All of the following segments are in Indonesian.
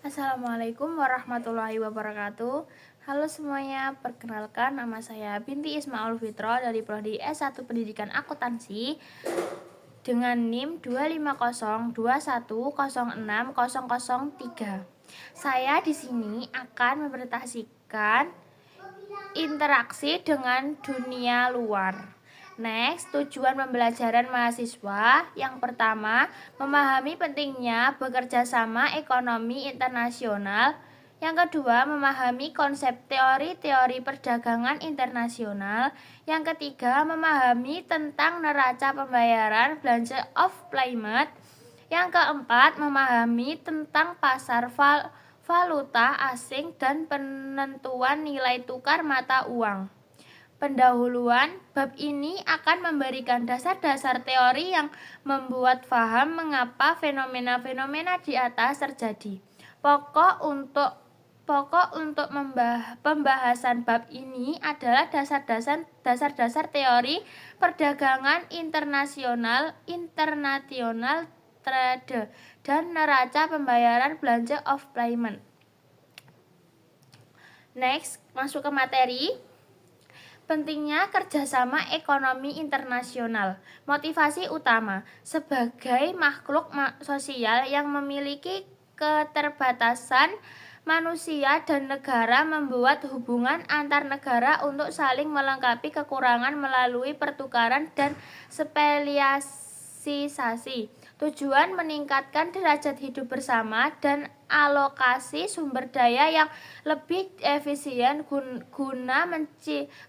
Assalamualaikum warahmatullahi wabarakatuh. Halo semuanya, perkenalkan nama saya Binti Ismaul Fitro dari Prodi S1 Pendidikan Akuntansi dengan NIM 25021060003. Saya di sini akan mempresentasikan interaksi dengan dunia luar. Next, tujuan pembelajaran mahasiswa. Yang pertama, memahami pentingnya bekerja sama ekonomi internasional. Yang kedua, memahami konsep teori-teori perdagangan internasional. Yang ketiga, memahami tentang neraca pembayaran balance of payment. Yang keempat, memahami tentang pasar valuta asing dan penentuan nilai tukar mata uang. Pendahuluan bab ini akan memberikan dasar-dasar teori yang membuat paham mengapa fenomena-fenomena di atas terjadi. Pokok untuk pembahasan bab ini adalah dasar-dasar teori perdagangan internasional trade dan neraca pembayaran balance of payment. Next, masuk ke materi. Pentingnya kerjasama ekonomi internasional. Motivasi utama, sebagai makhluk sosial yang memiliki keterbatasan, manusia dan negara membuat hubungan antar negara untuk saling melengkapi kekurangan melalui pertukaran dan spesialisasi. Tujuan meningkatkan derajat hidup bersama dan alokasi sumber daya yang lebih efisien guna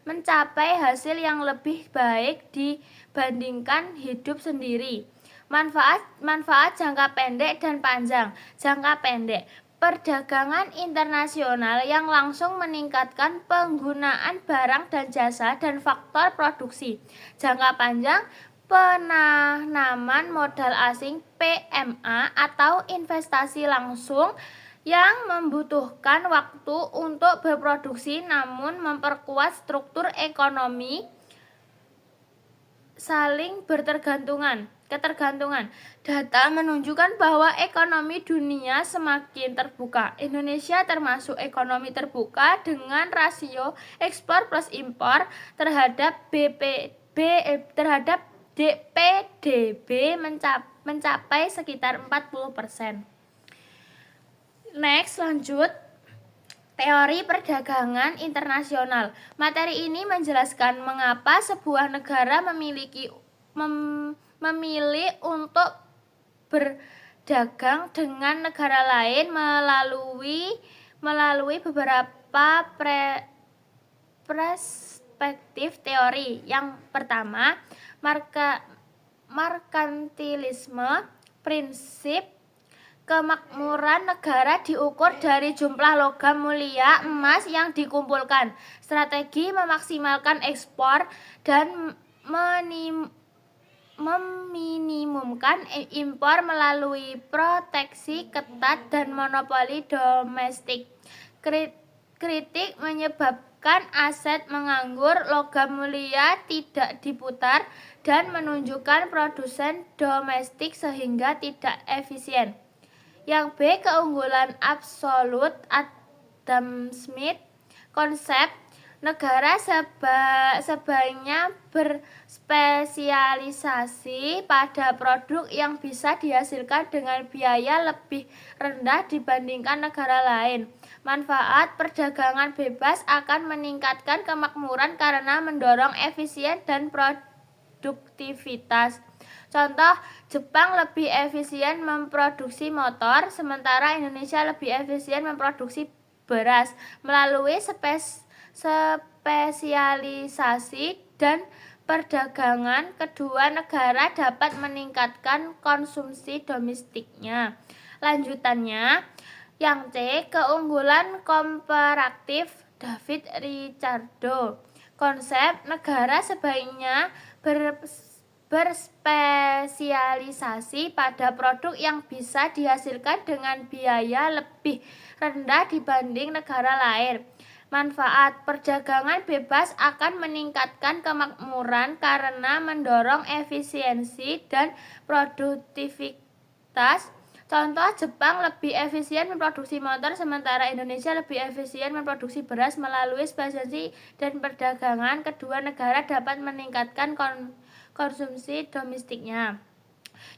mencapai hasil yang lebih baik dibandingkan hidup sendiri. Manfaat jangka pendek dan panjang. Jangka pendek, perdagangan internasional yang langsung meningkatkan penggunaan barang dan jasa dan faktor produksi. Jangka panjang, penanaman modal asing PMA atau investasi langsung yang membutuhkan waktu untuk berproduksi namun memperkuat struktur ekonomi saling ketergantungan. Data menunjukkan bahwa ekonomi dunia semakin terbuka. Indonesia termasuk ekonomi terbuka dengan rasio ekspor plus impor terhadap PDB mencapai sekitar 40%. Next, lanjut. Teori perdagangan internasional. Materi ini menjelaskan mengapa sebuah negara memilih untuk berdagang dengan negara lain melalui beberapa perspektif teori. Yang pertama, merkantilisme. Prinsip kemakmuran negara diukur dari jumlah logam mulia emas yang dikumpulkan. Strategi memaksimalkan ekspor dan meminimumkan impor melalui proteksi ketat dan monopoli domestik. Kritik menyebabkan aset menganggur, logam mulia tidak diputar, dan menunjukkan produsen domestik sehingga tidak efisien. Yang B, keunggulan absolut. Adam Smith. Konsep negara sebaiknya berspesialisasi pada produk yang bisa dihasilkan dengan biaya lebih rendah dibandingkan negara lain. Manfaat perdagangan bebas akan meningkatkan kemakmuran karena mendorong efisien dan produktivitas. Contoh, Jepang lebih efisien memproduksi motor, sementara Indonesia lebih efisien memproduksi beras. Melalui spesialisasi dan perdagangan, kedua negara dapat meningkatkan konsumsi domestiknya. Lanjutannya, yang C, keunggulan komparatif. David Ricardo. Konsep negara sebaiknya berspesialisasi pada produk yang bisa dihasilkan dengan biaya lebih rendah dibanding negara lain. Manfaat perdagangan bebas akan meningkatkan kemakmuran karena mendorong efisiensi dan produktivitas. Contoh, Jepang lebih efisien memproduksi motor, sementara Indonesia lebih efisien memproduksi beras. Melalui spesiasi dan perdagangan, kedua negara dapat meningkatkan konsumsi domestiknya.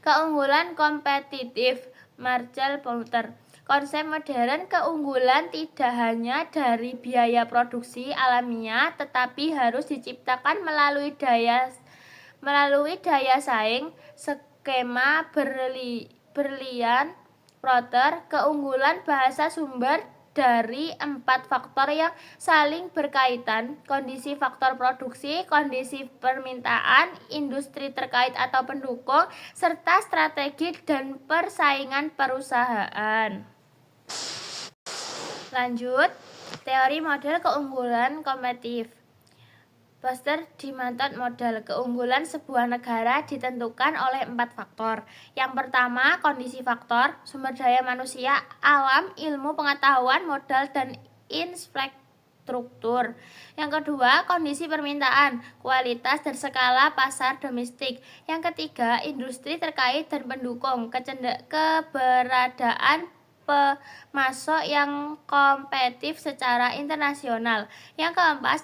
Keunggulan kompetitif, Marcel Porter. Konsep modern keunggulan tidak hanya dari biaya produksi alamiah, tetapi harus diciptakan melalui daya saing. Skema Berlian Porter, keunggulan bahasa sumber dari 4 faktor yang saling berkaitan: kondisi faktor produksi, kondisi permintaan, industri terkait atau pendukung, serta strategi dan persaingan perusahaan. Lanjut, teori model keunggulan kompetitif. Foster Diamond Model. Keunggulan sebuah negara ditentukan oleh 4 faktor. Yang pertama, kondisi faktor, sumber daya manusia, alam, ilmu pengetahuan, modal, dan infrastruktur. Yang kedua, kondisi permintaan, kualitas dan skala pasar domestik. Yang ketiga, industri terkait dan pendukung, keberadaan pemasok yang kompetitif secara internasional. Yang keempat,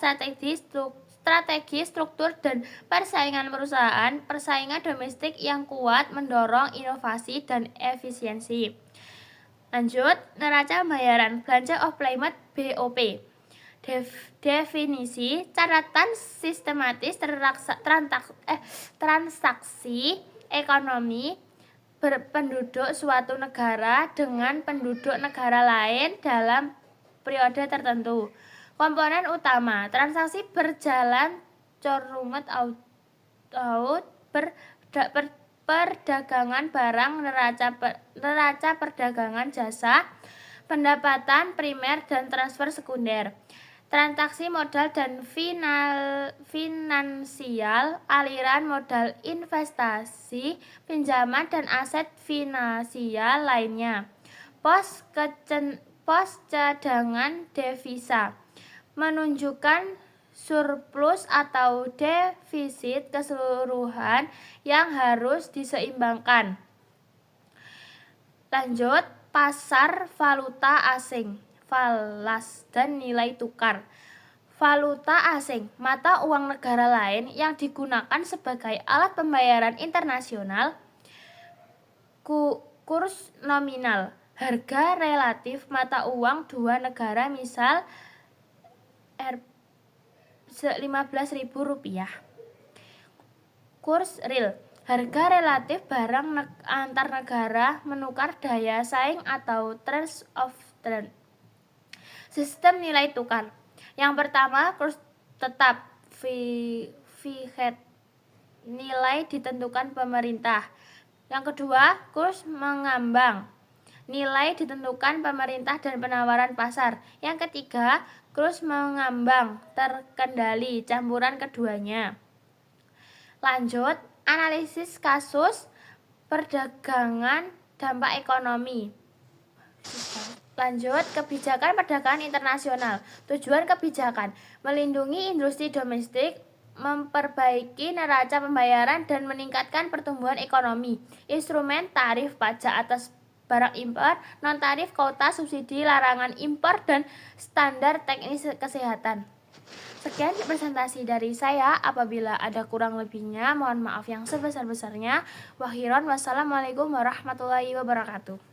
strategi, struktur, dan persaingan perusahaan. Persaingan domestik yang kuat mendorong inovasi dan efisiensi. Lanjut, neraca pembayaran, Balance of Payment (BOP). Definisi: catatan sistematis transaksi ekonomi penduduk suatu negara dengan penduduk negara lain dalam periode tertentu. Komponen utama: transaksi berjalan current out, perdagangan barang, neraca perdagangan jasa, pendapatan primer dan transfer sekunder. Transaksi modal dan finansial, aliran modal, investasi, pinjaman, dan aset finansial lainnya. Pos cadangan devisa menunjukkan surplus atau defisit keseluruhan yang harus diseimbangkan. Lanjut, pasar valuta asing, falas, dan nilai tukar. Valuta asing, mata uang negara lain yang digunakan sebagai alat pembayaran internasional. Kurs nominal, harga relatif mata uang dua negara, misal Rp15.000. Kurs real, harga relatif barang antar negara menukar daya saing atau terms of trade. Sistem nilai tukar. Yang pertama, kurs tetap, fixed, nilai ditentukan pemerintah. Yang kedua, kurs mengambang, nilai ditentukan pemerintah dan penawaran pasar. Yang ketiga, kurs mengambang terkendali, campuran keduanya. Lanjut, analisis kasus perdagangan dampak ekonomi. Lanjut, kebijakan perdagangan internasional. Tujuan kebijakan: melindungi industri domestik, memperbaiki neraca pembayaran, dan meningkatkan pertumbuhan ekonomi. Instrumen: tarif, pajak atas barang impor, non-tarif, kuota, subsidi, larangan impor, dan standar teknis kesehatan. Sekian presentasi dari saya. Apabila ada kurang lebihnya, mohon maaf yang sebesar-besarnya. Wassalamualaikum warahmatullahi wabarakatuh.